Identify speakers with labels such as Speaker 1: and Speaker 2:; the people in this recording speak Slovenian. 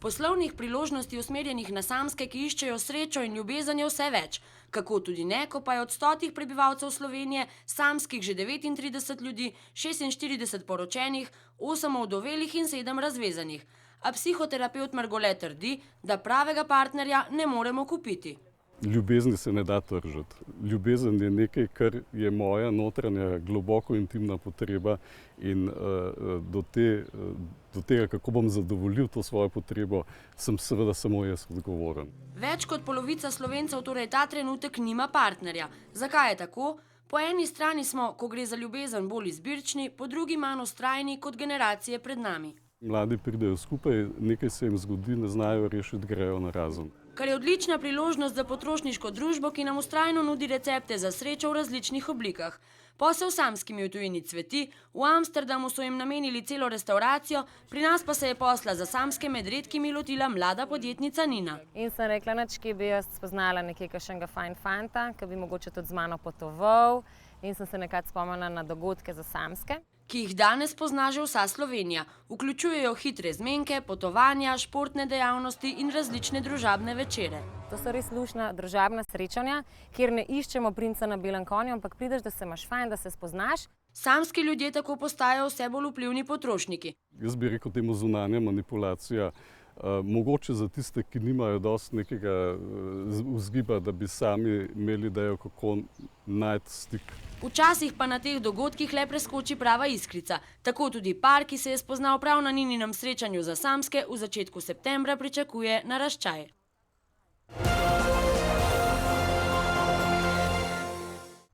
Speaker 1: Poslovnih priložnosti usmerjenih na samske, ki iščejo srečo in ljubezen, je vse več. Kako tudi ne, ko pa je od 100 prebivalcev Slovenije samskih že 39 ljudi, 46 poročenih, 8 ovdovelih in 7 razvezanih. A psihoterapevt Margole trdi, da pravega partnerja ne moremo kupiti.
Speaker 2: Ljubezni se ne da tržiti. Ljubezen je nekaj, kar je moja notranja, globoko intimna potreba in do tega, kako bom zadovoljil to svojo potrebo, sem seveda samo jaz odgovoren.
Speaker 1: Več kot polovica Slovencev torej ta trenutek nima partnerja. Zakaj je tako? Po eni strani smo, ko gre za ljubezen, bolj izbirčni, po drugi manj vztrajni kot generacije pred nami.
Speaker 2: Mladi pridejo skupaj, nekaj se jim zgodi, ne znajo rešiti, grejo na razen.
Speaker 1: Kar je odlična priložnost za potrošniško družbo, ki nam vztrajno nudi recepte za srečo v različnih oblikah. Posel s samskimi v tujini cveti, v Amsterdamu so jim namenili celo restauracijo, pri nas pa se je posla za samske med redkimi lotila mlada podjetnica Nina.
Speaker 3: In sem rekla, kje bi jaz spoznala nekaj kakšnega fajn fanta, ki bi mogoče tudi z mano potoval, in sem se nekaj spomnila na dogodke za samske,
Speaker 1: ki jih danes pozna že vsa Slovenija. Vključujejo hitre zmenke, potovanja, športne dejavnosti in različne družabne večere.
Speaker 3: To so res luštna družabna srečanja, kjer ne iščemo princa na belem konju, ampak prideš, da se imaš fajn, da se spoznaš.
Speaker 1: Samski ljudje tako postajajo vse bolj vplivni potrošniki.
Speaker 2: Jaz bi rekel temu zunanja manipulacija. Mogoče za tiste, ki nimajo dosti nekega vzgiba, da bi sami imeli idejo, kako najti stik.
Speaker 1: Včasih pa na teh dogodkih le preskoči prava iskrica. Tako tudi par, ki se je spoznal prav na Nininem srečanju za samske, v začetku septembra pričakuje naraščaj.